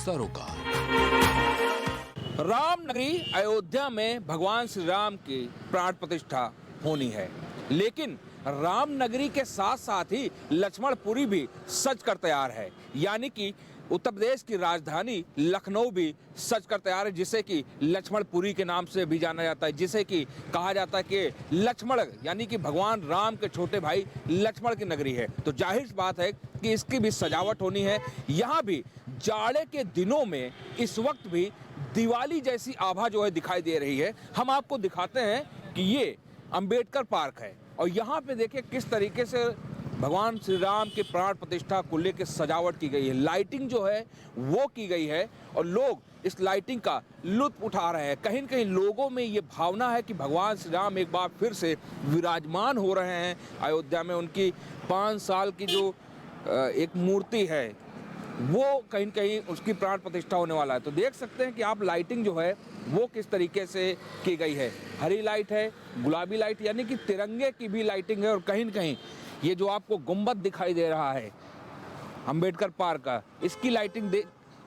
सरोकार। राम नगरी अयोध्या में भगवान श्री राम की प्राण प्रतिष्ठा होनी है, लेकिन राम नगरी के साथ साथ ही लक्ष्मणपुरी भी सज कर तैयार है। यानी कि उत्तर प्रदेश की राजधानी लखनऊ भी सज कर तैयार है, जिसे कि लक्ष्मणपुरी के नाम से भी जाना जाता है, जिसे कि कहा जाता है कि लक्ष्मण यानी कि भगवान राम के छोटे भाई लक्ष्मण की नगरी है। तो जाहिर सी बात है कि इसकी भी सजावट होनी है। यहाँ भी जाड़े के दिनों में इस वक्त भी दिवाली जैसी आभा जो है दिखाई दे रही है। हम आपको दिखाते हैं कि ये अंबेडकर पार्क है और यहाँ पे देखिए किस तरीके से भगवान श्री राम के प्राण प्रतिष्ठा को लेकर सजावट की गई है। लाइटिंग जो है वो की गई है और लोग इस लाइटिंग का लुत्फ उठा रहे हैं। कहीं न कहीं लोगों में ये भावना है कि भगवान श्री राम एक बार फिर से विराजमान हो रहे हैं अयोध्या में। उनकी 5 साल की जो एक मूर्ति है वो कहीं न कहीं उसकी प्राण प्रतिष्ठा होने वाला है। तो देख सकते हैं कि आप लाइटिंग जो है वो किस तरीके से की गई है। हरी लाइट है, गुलाबी लाइट यानी कि तिरंगे की भी लाइटिंग है और कहीं न कहीं ये जो आपको गुंबद दिखाई दे रहा है अंबेडकर पार्क का, इसकी लाइटिंग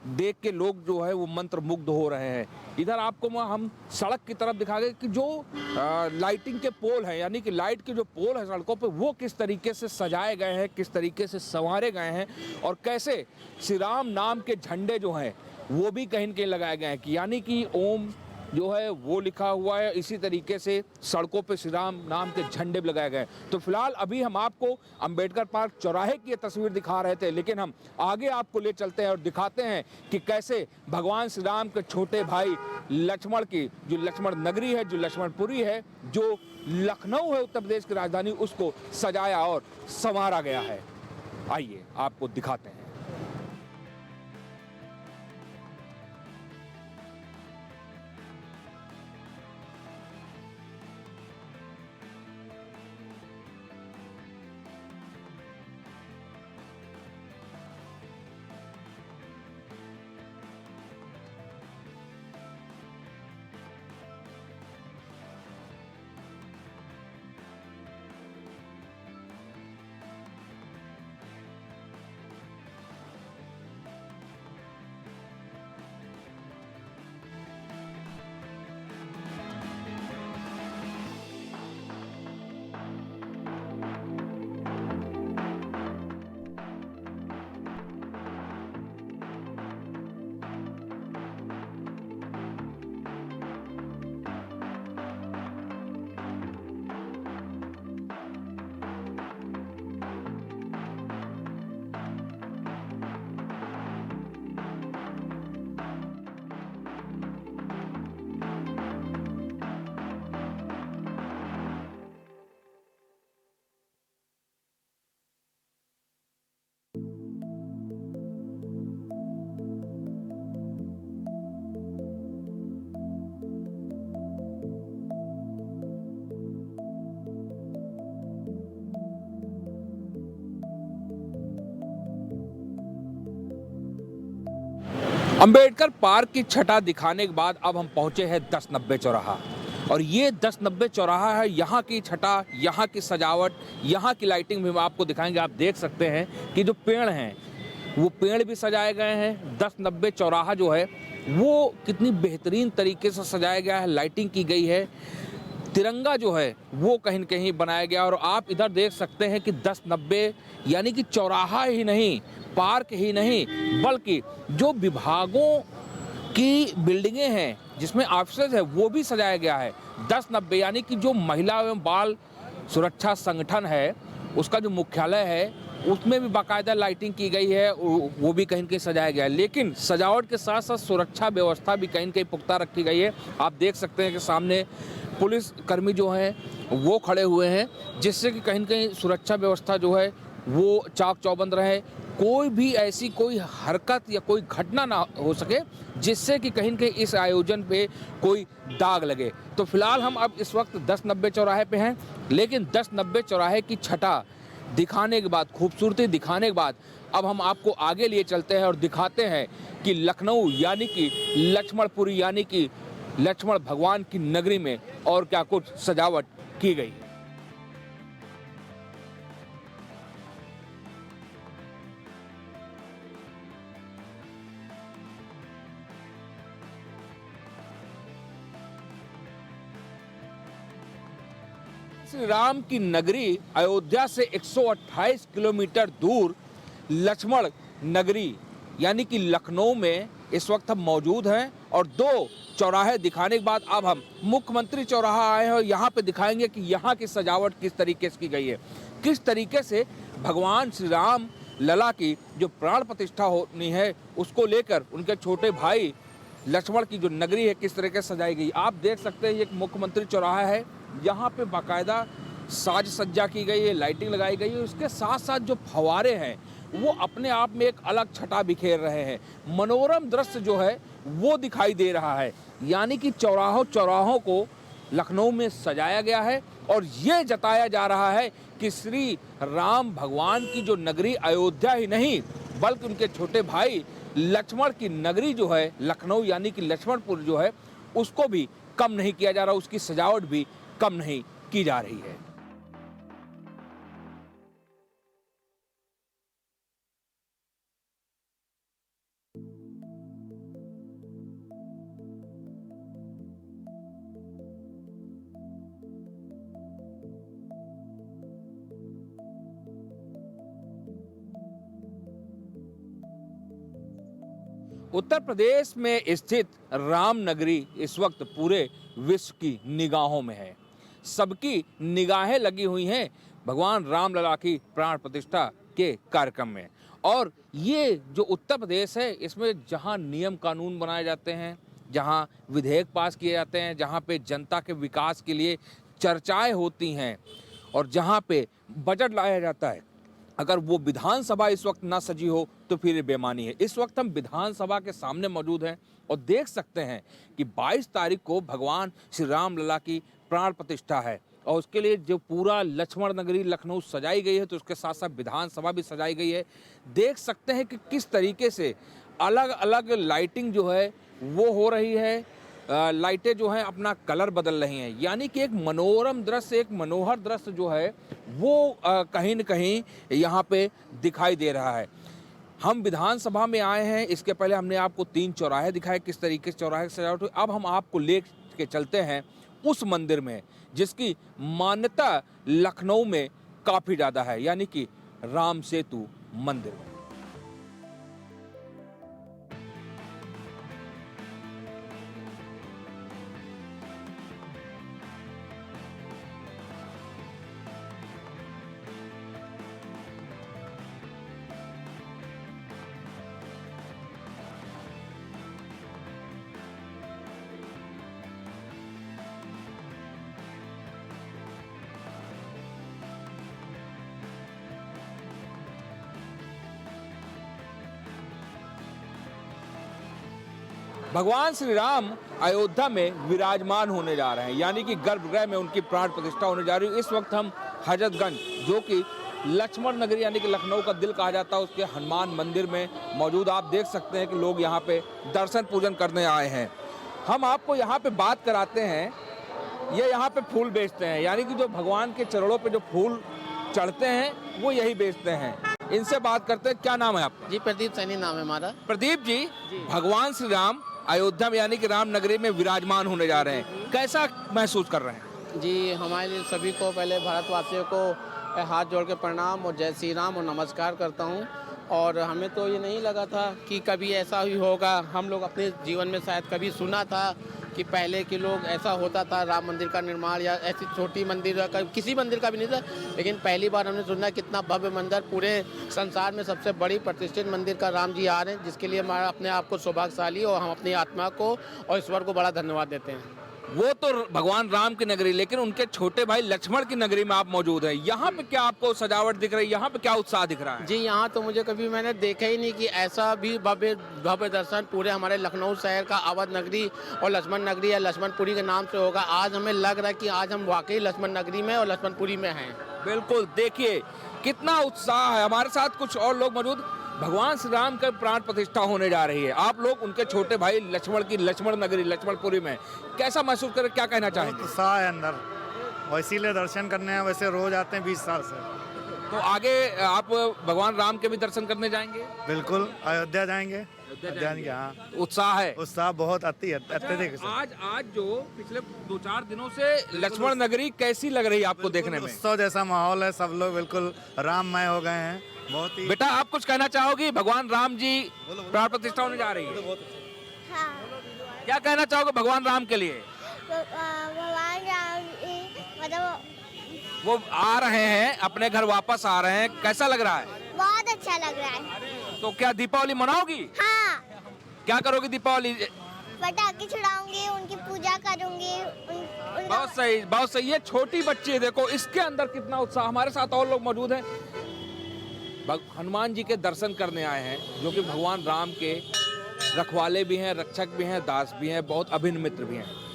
देख के लोग जो है वो मंत्रमुग्ध हो रहे हैं। इधर आपको हम सड़क की तरफ दिखा गए कि जो लाइटिंग के पोल हैं यानी कि लाइट के जो पोल हैं सड़कों पे वो किस तरीके से सजाए गए हैं, किस तरीके से संवारे गए हैं और कैसे श्री राम नाम के झंडे जो हैं वो भी कहीं न कहीं लगाए गए हैं कि यानी कि ओम जो है वो लिखा हुआ है। इसी तरीके से सड़कों पे श्री राम नाम के झंडे भी लगाए गए। तो फिलहाल अभी हम आपको अंबेडकर पार्क चौराहे की ये तस्वीर दिखा रहे थे, लेकिन हम आगे आपको ले चलते हैं और दिखाते हैं कि कैसे भगवान श्री राम के छोटे भाई लक्ष्मण की जो लक्ष्मण नगरी है, जो लक्ष्मणपुरी है, जो लखनऊ है उत्तर प्रदेश की राजधानी, उसको सजाया और संवारा गया है। आइए आपको दिखाते हैं। अंबेडकर पार्क की छटा दिखाने के बाद अब हम पहुंचे हैं 1090 चौराहा और ये 1090 चौराहा है। यहाँ की छटा, यहाँ की सजावट, यहाँ की लाइटिंग भी हम आपको दिखाएंगे। आप देख सकते हैं कि जो पेड़ हैं वो पेड़ भी सजाए गए हैं। 1090 चौराहा जो है वो कितनी बेहतरीन तरीके से सजाया गया है, लाइटिंग की गई है। तिरंगा जो है वो कहीं न कहीं बनाया गया और आप इधर देख सकते हैं कि 1090 यानी कि चौराहा ही नहीं, पार्क ही नहीं, बल्कि जो विभागों की बिल्डिंगें हैं जिसमें ऑफिसेज है वो भी सजाया गया है। 1090 यानी कि जो महिला एवं बाल सुरक्षा संगठन है उसका जो मुख्यालय है उसमें भी बाकायदा लाइटिंग की गई है, वो भी कहीं न कहीं सजाया गया है। लेकिन सजावट के साथ साथ सुरक्षा व्यवस्था भी कहीं न कहीं पुख्ता रखी गई है। आप देख सकते हैं कि सामने पुलिस कर्मी जो हैं वो खड़े हुए हैं, जिससे कि कहीं न कहीं सुरक्षा व्यवस्था जो है वो चाक चौबंद रहे, कोई भी ऐसी कोई हरकत या कोई घटना ना हो सके जिससे कि कहीं न कहीं इस आयोजन पे कोई दाग लगे। तो फिलहाल हम अब इस वक्त 1090 चौराहे पे हैं, लेकिन 1090 चौराहे की छटा दिखाने के बाद, खूबसूरती दिखाने के बाद अब हम आपको आगे लिए चलते हैं और दिखाते हैं कि लखनऊ यानी कि लक्ष्मणपुरी यानी कि लक्ष्मण भगवान की नगरी में और क्या कुछ सजावट की गई। श्री राम की नगरी अयोध्या से 128 किलोमीटर दूर लक्ष्मण नगरी यानी कि लखनऊ में इस वक्त हम मौजूद हैं और दो चौराहे दिखाने के बाद अब हम मुख्यमंत्री चौराहा आए हैं और यहाँ पे दिखाएंगे कि यहाँ की सजावट किस तरीके से की गई है, किस तरीके से भगवान श्री राम लला की जो प्राण प्रतिष्ठा होनी है उसको लेकर उनके छोटे भाई लक्ष्मण की जो नगरी है किस तरीके से सजाई गई। आप देख सकते हैं ये एक मुख्यमंत्री चौराहा है, यहाँ पे बाकायदा साज सज्जा की गई है, लाइटिंग लगाई गई है। उसके साथ साथ जो फव्वारे हैं वो अपने आप में एक अलग छटा बिखेर रहे हैं। मनोरम दृश्य जो है वो दिखाई दे रहा है, यानी कि चौराहों को लखनऊ में सजाया गया है और ये जताया जा रहा है कि श्री राम भगवान की जो नगरी अयोध्या ही नहीं बल्कि उनके छोटे भाई लक्ष्मण की नगरी जो है लखनऊ यानी कि लक्ष्मणपुर जो है उसको भी कम नहीं किया जा रहा, उसकी सजावट भी कम नहीं की जा रही है। उत्तर प्रदेश में स्थित राम नगरी इस वक्त पूरे विश्व की निगाहों में है। सबकी निगाहें लगी हुई हैं भगवान रामलला की प्राण प्रतिष्ठा के कार्यक्रम में। और ये जो उत्तर प्रदेश है इसमें जहां नियम कानून बनाए जाते हैं, जहां विधेयक पास किए जाते हैं, जहां पे जनता के विकास के लिए चर्चाएं होती हैं और जहां पे बजट लाया जाता है, अगर वो विधानसभा इस वक्त ना सजी हो तो फिर ये बेमानी है। इस वक्त हम विधानसभा के सामने मौजूद हैं और देख सकते हैं कि 22 तारीख को भगवान श्री राम लला की प्राण प्रतिष्ठा है और उसके लिए जो पूरा लक्ष्मण नगरी लखनऊ सजाई गई है तो उसके साथ साथ विधानसभा भी सजाई गई है। देख सकते हैं कि किस तरीके से अलग अलग लाइटिंग जो है वो हो रही है, लाइटें जो हैं अपना कलर बदल रही हैं, यानी कि एक मनोरम दृश्य, एक मनोहर दृश्य जो है वो कहीं न कहीं यहाँ पे दिखाई दे रहा है। हम विधानसभा में आए हैं, इसके पहले हमने आपको 3 चौराहे दिखाए किस तरीके से चौराहे की सजावट हुई। अब हम आपको ले के चलते हैं उस मंदिर में जिसकी मान्यता लखनऊ में काफ़ी ज़्यादा है, यानी कि राम सेतु मंदिर। भगवान श्री राम अयोध्या में विराजमान होने जा रहे हैं, यानी कि गर्भगृह में उनकी प्राण प्रतिष्ठा होने जा रही है। इस वक्त हम हजरतगंज जो कि लक्ष्मण नगरी यानी कि लखनऊ का दिल कहा जाता है उसके हनुमान मंदिर में मौजूद। आप देख सकते हैं कि लोग यहाँ पे दर्शन पूजन करने आए हैं। हम आपको यहाँ पे बात कराते हैं, ये यहाँ पे फूल बेचते हैं, यानी कि जो भगवान के चरणों पे जो फूल चढ़ते हैं वो यही बेचते हैं। इनसे बात करते हैं, क्या नाम है आपका? जी प्रदीप सैनी नाम है हमारा। प्रदीप जी, भगवान श्री राम अयोध्या में यानी कि राम नगरी में विराजमान होने जा रहे हैं, कैसा महसूस कर रहे हैं? जी हमारे सभी को पहले भारतवासियों को हाथ जोड़ के प्रणाम और जय श्री राम और नमस्कार करता हूं। और हमें तो ये नहीं लगा था कि कभी ऐसा ही होगा। हम लोग अपने जीवन में शायद कभी सुना था कि पहले के लोग ऐसा होता था, राम मंदिर का निर्माण या ऐसी छोटी मंदिर किसी मंदिर का भी नहीं था, लेकिन पहली बार हमने सुना कितना भव्य मंदिर, पूरे संसार में सबसे बड़ी प्रतिष्ठित मंदिर का राम जी आ रहे हैं, जिसके लिए हमारा अपने आप को सौभाग्यशाली और हम अपनी आत्मा को और ईश्वर को बड़ा धन्यवाद देते हैं। वो तो भगवान राम की नगरी, लेकिन उनके छोटे भाई लक्ष्मण की नगरी में आप मौजूद हैं। यहाँ पे क्या आपको सजावट दिख रही है, यहाँ पे क्या उत्साह दिख रहा है? जी यहाँ तो मुझे कभी मैंने देखा ही नहीं कि ऐसा भी भव्य भव्य दर्शन पूरे हमारे लखनऊ शहर का अवध नगरी और लक्ष्मण नगरी या लक्ष्मणपुरी के नाम से होगा। आज हमें लग रहा है कि आज हम वाकई लक्ष्मण नगरी में और लक्ष्मणपुरी में हैं। बिल्कुल, देखिए कितना उत्साह है। हमारे साथ कुछ और लोग मौजूद। भगवान श्री राम का प्राण प्रतिष्ठा होने जा रही है, आप लोग उनके छोटे भाई लक्ष्मण की लक्ष्मण नगरी लक्ष्मणपुरी में कैसा महसूस करें, क्या कहना चाहेंगे? उत्साह है अंदर और इसीलिए दर्शन करने हैं। वैसे रोज आते हैं 20 साल से। तो आगे आप भगवान राम के भी दर्शन करने जाएंगे? बिल्कुल, अयोध्या जाएंगे। अयोध्या जाएंगे, हाँ। उत्साह है। उत्साह बहुत अत्यधिक से। आज जो पिछले 2-4 दिनों से लक्ष्मण नगरी कैसी लग रही है आपको देखने में? उत्सव जैसा माहौल है, सब लोग बिल्कुल राममय हो गए हैं। बहुत ही। बेटा आप कुछ कहना चाहोगी? भगवान राम जी प्राण प्रतिष्ठा होने जा रही है, हाँ, क्या कहना चाहोगे भगवान राम के लिए? भगवान राम मतलब वो आ रहे हैं, अपने घर वापस आ रहे हैं, कैसा लग रहा है? बहुत अच्छा लग रहा है। तो क्या दीपावली मनाओगी? हाँ, क्या करोगी दीपावली? पटाखे छुड़ाऊंगी, उनकी पूजा करूंगी। बहुत सही, बहुत सही। ये छोटी बच्ची है, देखो इसके अंदर कितना उत्साह। हमारे साथ और लोग मौजूद हैं, हनुमान जी के दर्शन करने आए हैं, जो कि भगवान राम के रखवाले भी हैं, रक्षक भी हैं, दास भी हैं, बहुत अभिन्न मित्र भी हैं।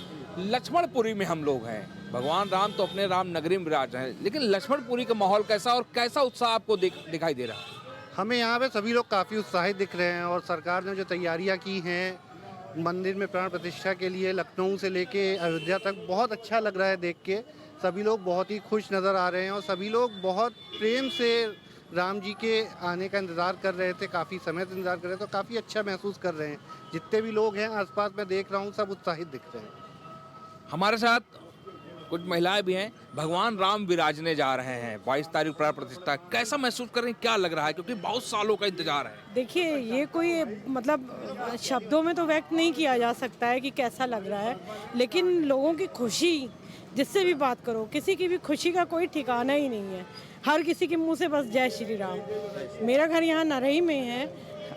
लक्ष्मणपुरी में हम लोग हैं। भगवान राम तो अपने राम नगरी में विराज हैं, लेकिन लक्ष्मणपुरी का माहौल कैसा और कैसा उत्साह आपको दिखाई दे रहा है? हमें यहाँ पे सभी लोग काफ़ी उत्साहित दिख रहे हैं और सरकार ने जो तैयारियाँ की हैं मंदिर में प्राण प्रतिष्ठा के लिए, लखनऊ से लेके अयोध्या तक, बहुत अच्छा लग रहा है देख के। सभी लोग बहुत ही खुश नज़र आ रहे हैं और सभी लोग बहुत प्रेम से राम जी के आने का इंतज़ार कर रहे थे, काफ़ी समय से इंतज़ार कर रहे थे, तो काफ़ी अच्छा महसूस कर रहे हैं। जितने भी लोग हैं आसपास मैं देख रहा हूँ, सब उत्साहित दिख रहे हैं। हमारे साथ कुछ महिलाएं भी हैं। भगवान राम विराजने जा रहे हैं, 22 तारीख प्राण प्रतिष्ठा, कैसा महसूस कर रहे हैं, क्या लग रहा है? क्योंकि बहुत सालों का इंतजार है। देखिए, ये कोई मतलब शब्दों में तो व्यक्त नहीं किया जा सकता है कि कैसा लग रहा है, लेकिन लोगों की खुशी, जिससे भी बात करो, किसी की भी खुशी का कोई ठिकाना ही नहीं है। हर किसी के मुंह से बस जय श्री राम। मेरा घर यहाँ नरही में है,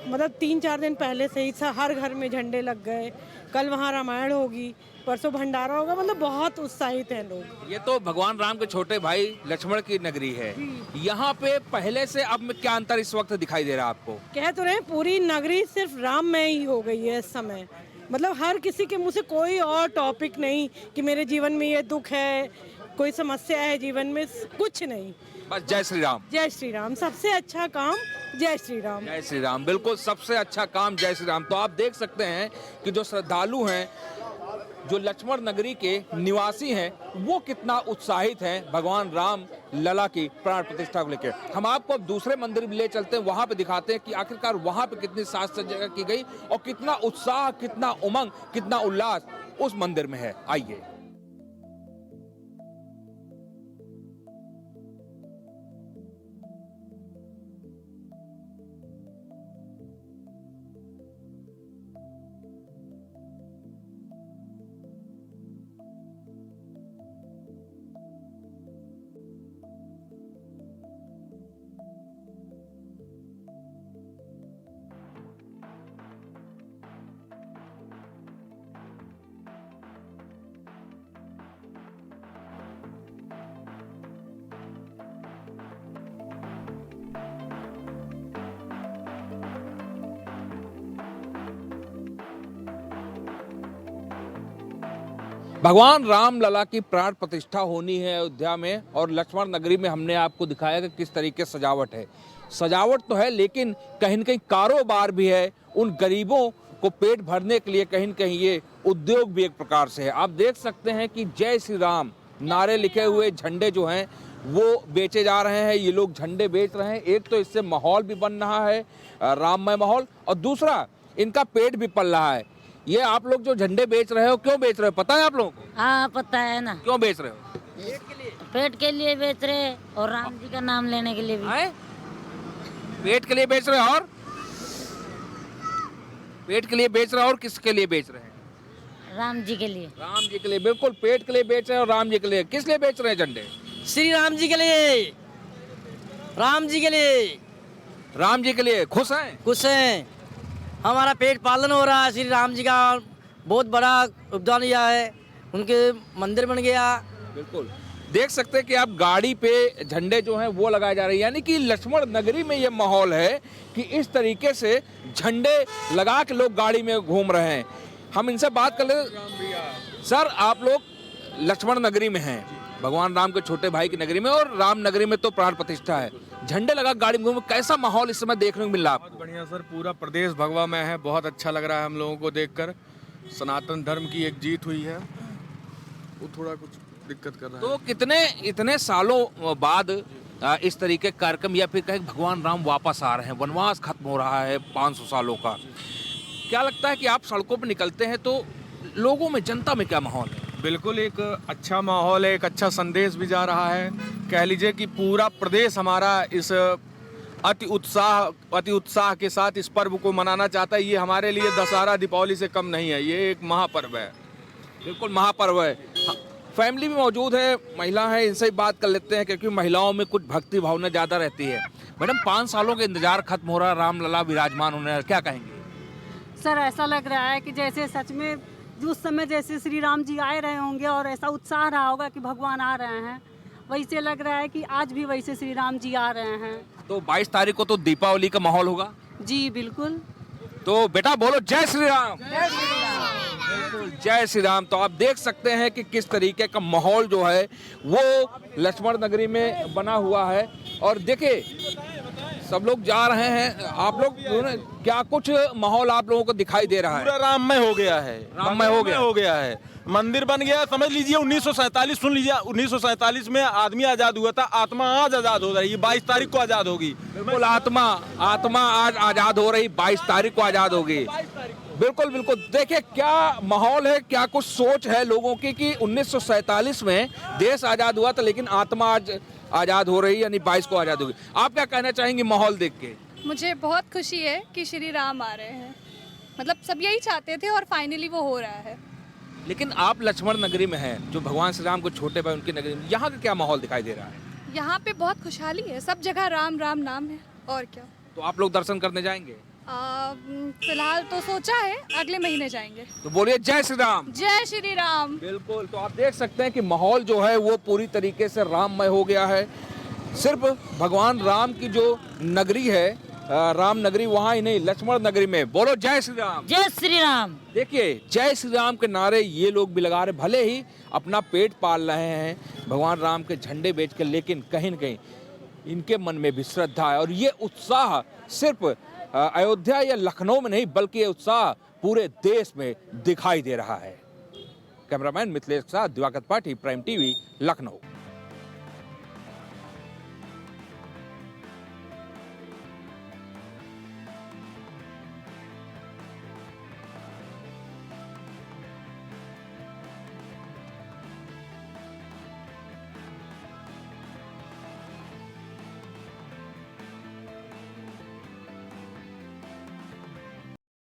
मतलब 3-4 दिन पहले से ही हर घर में झंडे लग गए। कल वहाँ रामायण होगी, परसों भंडारा होगा, मतलब बहुत उत्साहित हैं लोग। ये तो भगवान राम के छोटे भाई लक्ष्मण की नगरी है। यहाँ पे पहले से अब में क्या अंतर इस वक्त दिखाई दे रहा है आपको? कह तो रहे पूरी नगरी सिर्फ राममय ही हो गई है इस समय। मतलब हर किसी के मुंह से कोई और टॉपिक नहीं कि मेरे जीवन में ये दुख है, कोई समस्या है जीवन में, कुछ नहीं, बस जय श्री राम। जय श्री राम। सबसे अच्छा काम जय श्री राम। जय श्री राम, बिल्कुल सबसे अच्छा काम जय श्री राम। तो आप देख सकते हैं कि जो श्रद्धालु हैं, जो लक्ष्मण नगरी के निवासी हैं, वो कितना उत्साहित हैं भगवान राम लला की प्राण प्रतिष्ठा को लेकर। हम आपको अब दूसरे मंदिर में ले चलते हैं, वहां पे दिखाते हैं कि आखिरकार वहां पे कितनी साज सज्जा की गई और कितना उत्साह, कितना उमंग, कितना उल्लास उस मंदिर में है। आइए। भगवान राम लला की प्राण प्रतिष्ठा होनी है अयोध्या में, और लक्ष्मण नगरी में हमने आपको दिखाया कि किस तरीके सजावट है। सजावट तो है, लेकिन कहीं न कहीं कारोबार भी है। उन गरीबों को पेट भरने के लिए कहीं न कहीं ये उद्योग भी एक प्रकार से है। आप देख सकते हैं कि जय श्री राम नारे लिखे हुए झंडे जो हैं वो बेचे जा रहे हैं। ये लोग झंडे बेच रहे हैं। एक तो इससे माहौल भी बन रहा है, राममय माहौल, और दूसरा इनका पेट भी पल रहा है। ये आप लोग जो झंडे बेच रहे हो, क्यों बेच रहे हो, पता है आप लोगों को? हाँ पता है ना। क्यों बेच रहे हो? पेट के लिए बेच रहे और राम जी का नाम लेने के लिए भी। आए? पेट के लिए बेच रहे हो, और पेट के लिए बेच रहे हो, और किसके लिए बेच रहे हैं? राम जी के लिए। राम जी के लिए, बिल्कुल पेट के लिए बेच रहे हैं और राम जी के लिए। किस लिए बेच रहे हैं झंडे? श्री राम जी के लिए, राम जी के लिए। राम जी के लिए खुश हैं? खुश हैं, हमारा पेट पालन हो रहा है। श्री राम जी का बहुत बड़ा योगदान दिया है, उनके मंदिर बन गया। बिल्कुल देख सकते हैं कि आप गाड़ी पे झंडे जो हैं वो लगाए जा रहे हैं, यानी कि लक्ष्मण नगरी में ये माहौल है कि इस तरीके से झंडे लगा के लोग गाड़ी में घूम रहे हैं। हम इनसे बात कर ले। सर, आप लोग लक्ष्मण नगरी में हैं, भगवान राम के छोटे भाई की नगरी में, और राम नगरी में तो प्राण प्रतिष्ठा है। झंडे लगा गाड़ी में घूमे, कैसा माहौल इस समय देखने को मिल रहा है? बहुत बढ़िया सर, पूरा प्रदेश भगवा में है। बहुत अच्छा लग रहा है हम लोगों को देखकर। सनातन धर्म की एक जीत हुई है, वो थोड़ा कुछ दिक्कत कर रहा है। तो इतने सालों बाद इस तरीके कार्यक्रम, या फिर कहें भगवान राम वापस आ रहे हैं, वनवास खत्म हो रहा है 500 सालों का, क्या लगता है कि आप सड़कों पर निकलते हैं तो लोगों में, जनता में क्या माहौल है? बिल्कुल एक अच्छा माहौल है, एक अच्छा संदेश भी जा रहा है। कह लीजिए कि पूरा प्रदेश हमारा इस अति उत्साह के साथ इस पर्व को मनाना चाहता है। ये हमारे लिए दशहरा दीपावली से कम नहीं है, ये एक महापर्व है। बिल्कुल महापर्व है। फैमिली भी मौजूद है, महिला है, इनसे बात कर लेते हैं क्योंकि महिलाओं में कुछ भक्ति भावना ज़्यादा रहती है। मैडम, 5 सालों के इंतजार खत्म हो रहा है, रामलला विराजमान होने हैं, क्या कहेंगे? सर ऐसा लग रहा है कि जैसे सच में उस समय जैसे श्री राम जी आए रहे होंगे और ऐसा उत्साह रहा होगा कि भगवान आ रहे हैं, वैसे लग रहा है कि आज भी वैसे श्री राम जी आ रहे हैं। तो 22 तारीख को तो दीपावली का माहौल होगा? जी बिल्कुल। तो बेटा बोलो जय श्री राम। जय श्री राम। बिल्कुल जय श्री राम। तो आप देख सकते हैं कि किस तरीके का माहौल जो है वो लक्ष्मण नगरी में बना हुआ है। और देखिए सब लोग जा रहे हैं, आप लोग क्या कुछ माहौल आप लोगों को दिखाई दे रहा है? पूरा राममय हो गया है, राममय हो गया है। मंदिर बन गया, समझ लीजिए 1947, सुन लीजिए 1947 में आदमी आजाद हुआ था, आत्मा आज आजाद हो रही है, 22 तारीख को आजाद होगी। बिल्कुल, आत्मा आज आजाद हो रही, 22 तारीख को आजाद होगी। बिल्कुल बिल्कुल। देखिए क्या माहौल है, क्या कुछ सोच है लोगों की कि 1947 में देश आजाद हुआ था लेकिन आत्मा आज आजाद हो रही, यानी 22 को आजाद होगी। आप क्या कहना चाहेंगे माहौल देख के? मुझे बहुत खुशी है कि श्री राम आ रहे हैं, मतलब सब यही चाहते थे और फाइनली वो हो रहा है। लेकिन आप लक्ष्मण नगरी में हैं, जो भगवान श्री राम को छोटे भाई उनकी नगरी में, यहाँ का क्या माहौल दिखाई दे रहा है? यहाँ पे बहुत खुशहाली है, सब जगह राम राम नाम है और क्या। तो आप लोग दर्शन करने जाएंगे? फिलहाल तो सोचा है, अगले महीने जाएंगे। तो बोलिए जय श्री राम। जय श्री राम। बिल्कुल। तो आप देख सकते हैं कि माहौल जो है वो पूरी तरीके से राममय हो गया है। सिर्फ भगवान राम की जो नगरी है, राम नगरी, वहाँ ही नहीं, लक्ष्मण नगरी में बोलो जय श्री राम। जय श्री राम। देखिए जय श्री राम के नारे ये लोग भी लगा रहे, भले ही अपना पेट पाल रहे हैं भगवान राम के झंडे बेच कर, लेकिन कहीं न कहीं इनके मन में भी श्रद्धा है। और ये उत्साह सिर्फ अयोध्या या लखनऊ में नहीं, बल्कि ये उत्साह पूरे देश में दिखाई दे रहा है। कैमरामैन मिथिलेश के साथ दिवाकर त्रिपाठी, प्राइम टीवी, लखनऊ।